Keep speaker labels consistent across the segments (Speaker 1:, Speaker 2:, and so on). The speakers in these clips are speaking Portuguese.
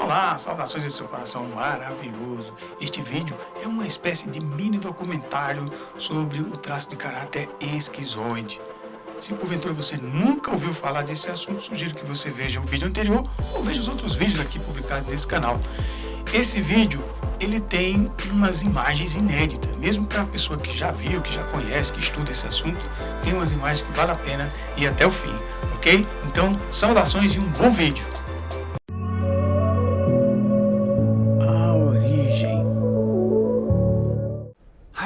Speaker 1: Olá, saudações do seu coração maravilhoso. Este vídeo é uma espécie de mini documentário sobre o traço de caráter esquizoide. Se porventura você nunca ouviu falar desse assunto, sugiro que você veja o vídeo anterior ou veja os outros vídeos aqui publicados nesse canal. Esse vídeo, ele tem umas imagens inéditas, mesmo para a pessoa que já viu, que já conhece, que estuda esse assunto, tem umas imagens que vale a pena ir até o fim, ok? Então, saudações e um bom vídeo!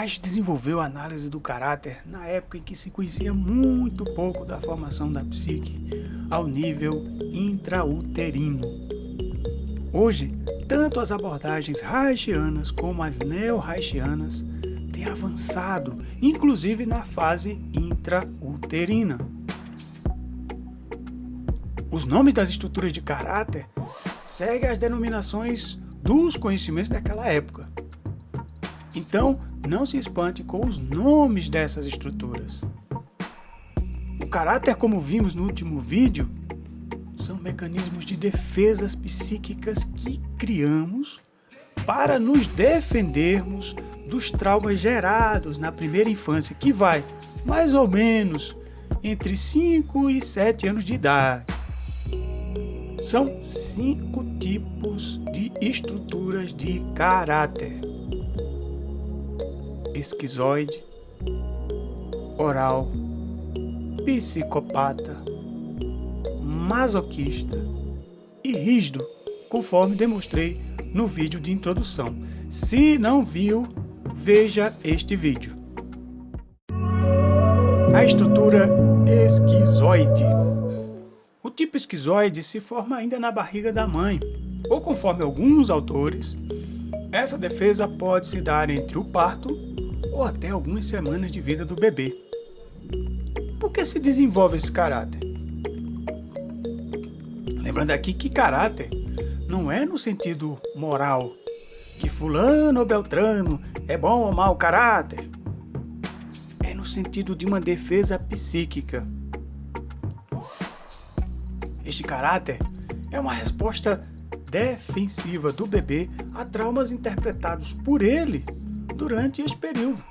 Speaker 1: Reich desenvolveu a análise do caráter na época em que se conhecia muito pouco da formação da psique ao nível intrauterino. Hoje, tanto as abordagens reichianas como as neo-reichianas têm avançado, inclusive na fase intrauterina. Os nomes das estruturas de caráter seguem as denominações dos conhecimentos daquela época. Então, não se espante com os nomes dessas estruturas. O caráter, como vimos no último vídeo, são mecanismos de defesas psíquicas que criamos para nos defendermos dos traumas gerados na primeira infância, que vai mais ou menos entre 5 e 7 anos de idade. São 5 tipos de estruturas de caráter: esquizoide, oral, psicopata, masoquista e rígido, conforme demonstrei no vídeo de introdução. Se não viu, veja este vídeo. A estrutura esquizoide. O tipo esquizoide se forma ainda na barriga da mãe, ou conforme alguns autores, essa defesa pode se dar entre o parto ou até algumas semanas de vida do bebê. Por que se desenvolve esse caráter? Lembrando aqui que caráter não é no sentido moral, que fulano ou beltrano é bom ou mau caráter. É no sentido de uma defesa psíquica. Este caráter é uma resposta defensiva do bebê a traumas interpretados por ele durante este período.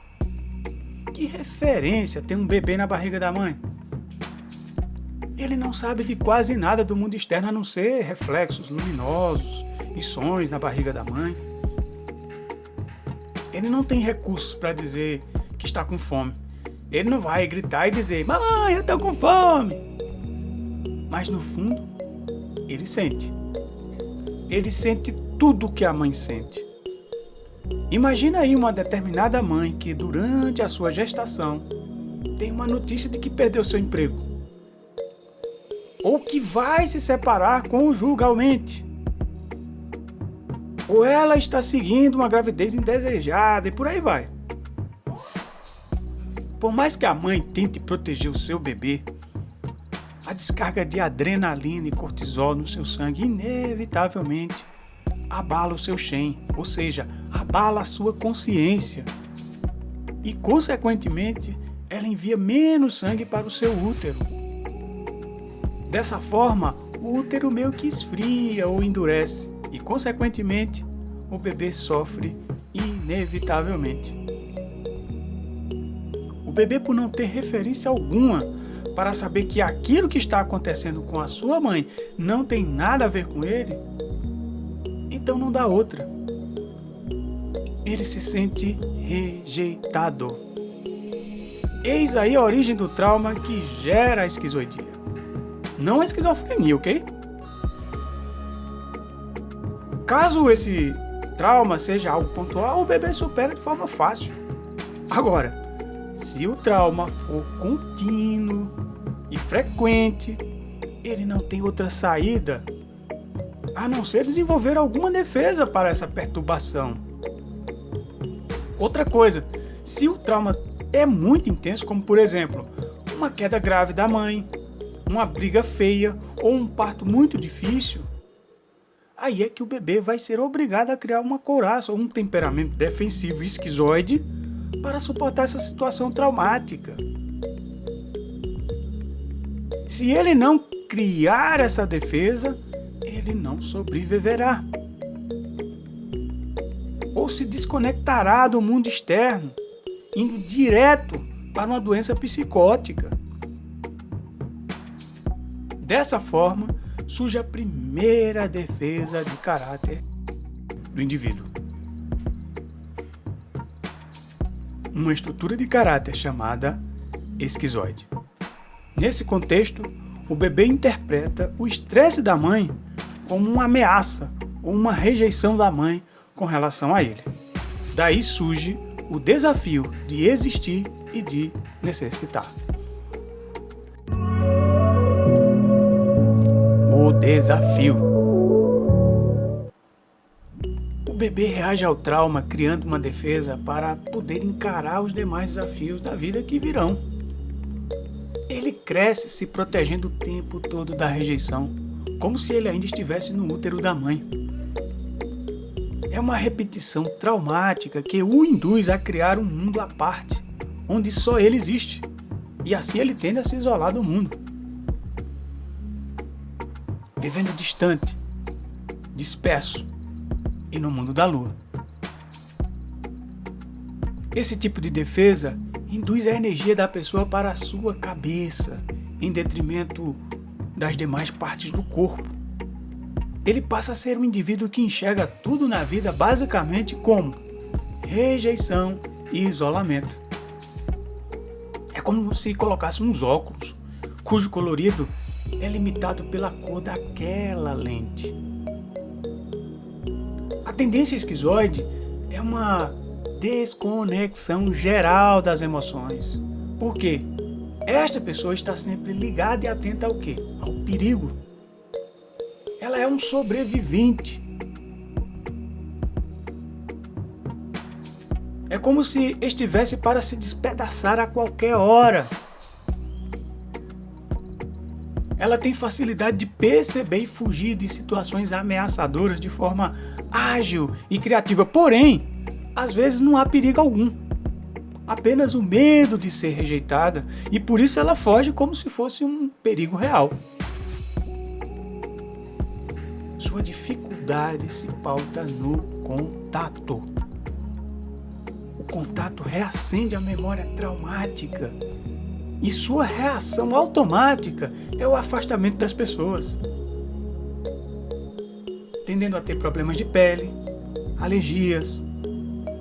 Speaker 1: Que referência tem um bebê na barriga da mãe? Ele não sabe de quase nada do mundo externo a não ser reflexos luminosos e sons na barriga da mãe. Ele não tem recursos para dizer que está com fome. Ele não vai gritar e dizer: "Mamãe, eu estou com fome!" Mas no fundo, ele sente. Ele sente tudo o que a mãe sente. Imagina aí uma determinada mãe que durante a sua gestação tem uma notícia de que perdeu seu emprego, ou que vai se separar conjugalmente, ou ela está seguindo uma gravidez indesejada e por aí vai. Por mais que a mãe tente proteger o seu bebê, a descarga de adrenalina e cortisol no seu sangue inevitavelmente abala o seu Shen, ou seja, abala a sua consciência. E, consequentemente, ela envia menos sangue para o seu útero. Dessa forma, o útero meio que esfria ou endurece e, consequentemente, o bebê sofre inevitavelmente. O bebê, por não ter referência alguma para saber que aquilo que está acontecendo com a sua mãe não tem nada a ver com ele, então não dá outra. Ele se sente rejeitado. Eis aí a origem do trauma que gera a esquizoidia. Não a esquizofrenia, ok? Caso esse trauma seja algo pontual, o bebê supera de forma fácil. Agora, se o trauma for contínuo e frequente, ele não tem outra saída a não ser desenvolver alguma defesa para essa perturbação. Outra coisa, se o trauma é muito intenso, como por exemplo, uma queda grave da mãe, uma briga feia ou um parto muito difícil, aí é que o bebê vai ser obrigado a criar uma couraça ou um temperamento defensivo esquizoide para suportar essa situação traumática. Se ele não criar essa defesa, ele não sobreviverá. ou se desconectará do mundo externo, indo direto para uma doença psicótica. Dessa forma, surge a primeira defesa de caráter do indivíduo. Uma estrutura de caráter chamada esquizoide. Nesse contexto, o bebê interpreta o estresse da mãe como uma ameaça ou uma rejeição da mãe com relação a ele. Daí surge o desafio de existir e de necessitar. O desafio. O bebê reage ao trauma criando uma defesa para poder encarar os demais desafios da vida que virão. Ele cresce se protegendo o tempo todo da rejeição, como se ele ainda estivesse no útero da mãe. É uma repetição traumática que o induz a criar um mundo à parte, onde só ele existe, e assim ele tende a se isolar do mundo. Vivendo distante, disperso e no mundo da lua. Esse tipo de defesa induz a energia da pessoa para a sua cabeça, em detrimento das demais partes do corpo. Ele passa a ser um indivíduo que enxerga tudo na vida basicamente como rejeição e isolamento. É como se colocasse uns óculos, cujo colorido é limitado pela cor daquela lente. A tendência esquizoide é uma desconexão geral das emoções. Por quê? Esta pessoa está sempre ligada e atenta ao quê? Ao perigo. Ela é um sobrevivente. É como se estivesse para se despedaçar a qualquer hora. Ela tem facilidade de perceber e fugir de situações ameaçadoras de forma ágil e criativa. Porém, às vezes não há perigo algum. Apenas o medo de ser rejeitada, e por isso ela foge como se fosse um perigo real. Sua dificuldade se pauta no contato. O contato reacende a memória traumática e sua reação automática é o afastamento das pessoas, tendendo a ter problemas de pele, alergias,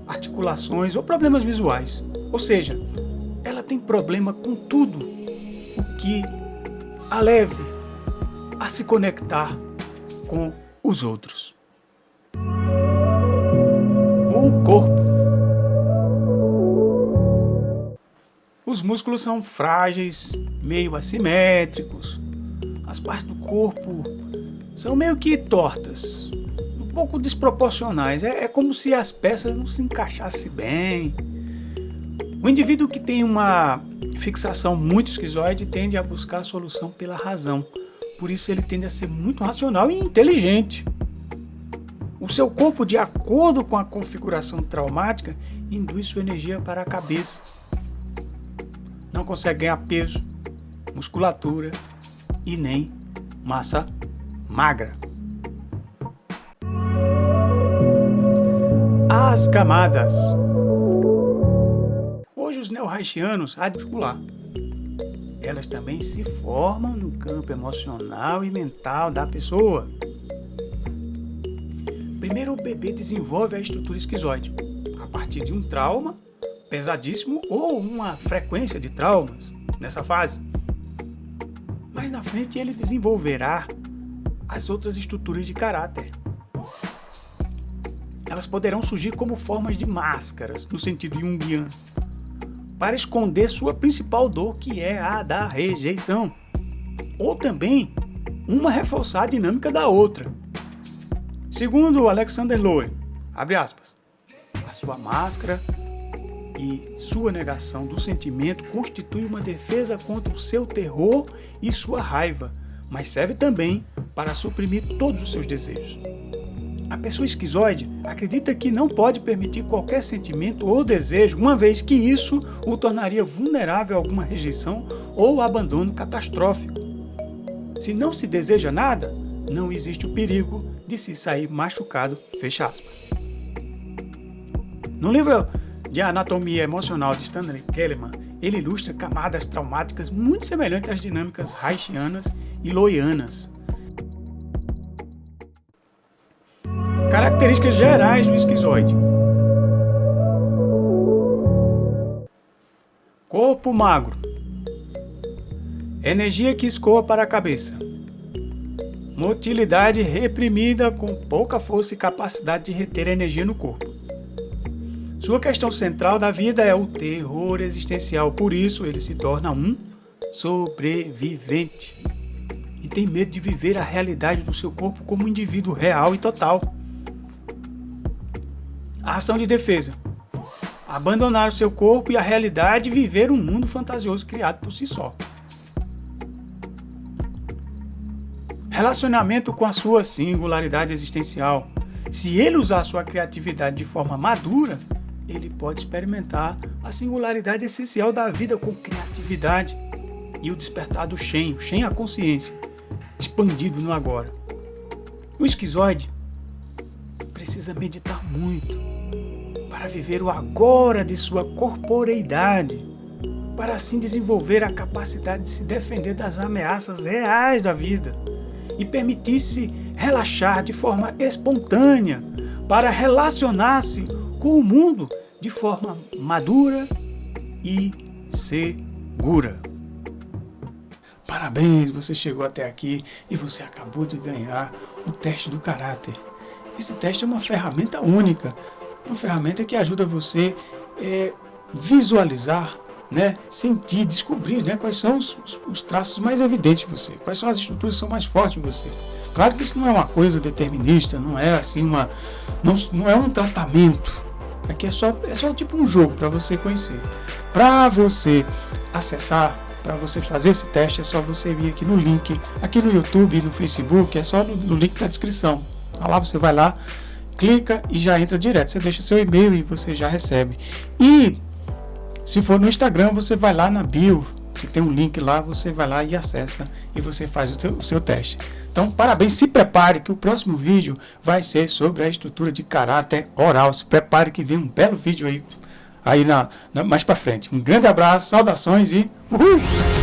Speaker 1: articulações ou problemas visuais. Ou seja, ela tem problema com tudo o que a leve a se conectar com os outros. O corpo. Os músculos são frágeis, meio assimétricos. As partes do corpo são meio que tortas, um pouco desproporcionais. É como se as peças não se encaixassem bem. O indivíduo que tem uma fixação muito esquizoide tende a buscar a solução pela razão. Por isso ele tende a ser muito racional e inteligente. O seu corpo, de acordo com a configuração traumática, induz sua energia para a cabeça. Não consegue ganhar peso, musculatura e nem massa magra. As camadas. Hoje os neo-haitianos muscular. Elas também se formam no campo emocional e mental da pessoa. Primeiro o bebê desenvolve a estrutura esquizoide, a partir de um trauma pesadíssimo ou uma frequência de traumas nessa fase. Mais na frente ele desenvolverá as outras estruturas de caráter. Elas poderão surgir como formas de máscaras, no sentido junguiano, para esconder sua principal dor, que é a da rejeição. Ou também, uma reforçar a dinâmica da outra. Segundo Alexander Lowen, abre aspas, a sua máscara e sua negação do sentimento constitui uma defesa contra o seu terror e sua raiva, mas serve também para suprimir todos os seus desejos. A pessoa esquizoide acredita que não pode permitir qualquer sentimento ou desejo, uma vez que isso o tornaria vulnerável a alguma rejeição ou abandono catastrófico. Se não se deseja nada, não existe o perigo de se sair machucado, fecha aspas. No livro de Anatomia Emocional de Stanley Keleman, ele ilustra camadas traumáticas muito semelhantes às dinâmicas reichianas e loianas. Características gerais do esquizoide: corpo magro, energia que escoa para a cabeça, motilidade reprimida com pouca força e capacidade de reter a energia no corpo. Sua questão central da vida é o terror existencial, por isso ele se torna um sobrevivente e tem medo de viver a realidade do seu corpo como um indivíduo real e total. A ação de defesa: abandonar o seu corpo e a realidade e viver um mundo fantasioso criado por si só. Relacionamento com a sua singularidade existencial: se ele usar sua criatividade de forma madura, ele pode experimentar a singularidade essencial da vida com criatividade e o despertar do Shen. O Shen é a consciência, expandido no agora. O esquizoide precisa meditar muito para viver o agora de sua corporeidade, para assim desenvolver a capacidade de se defender das ameaças reais da vida e permitir-se relaxar de forma espontânea para relacionar-se com o mundo de forma madura e segura. Parabéns, você chegou até aqui e você acabou de ganhar o teste do caráter. Esse teste é uma ferramenta única, uma ferramenta que ajuda você a visualizar, sentir, descobrir quais são os traços mais evidentes de você, quais são as estruturas que são mais fortes em você. Claro que isso não é uma coisa determinista, não é assim não é um tratamento. Aqui é só tipo um jogo para você conhecer. Para você acessar, para você fazer esse teste, é só você vir aqui no link, aqui no YouTube, no Facebook, é só no link da descrição. Tá lá, você vai lá, clica e já entra direto. Você deixa seu e-mail e você já recebe. E se for no Instagram, você vai lá na bio, que tem um link lá, você vai lá e acessa e você faz o seu teste. Então, parabéns, se prepare que o próximo vídeo vai ser sobre a estrutura de caráter oral. Se prepare que vem um belo vídeo aí mais pra frente. Um grande abraço, saudações e uhul!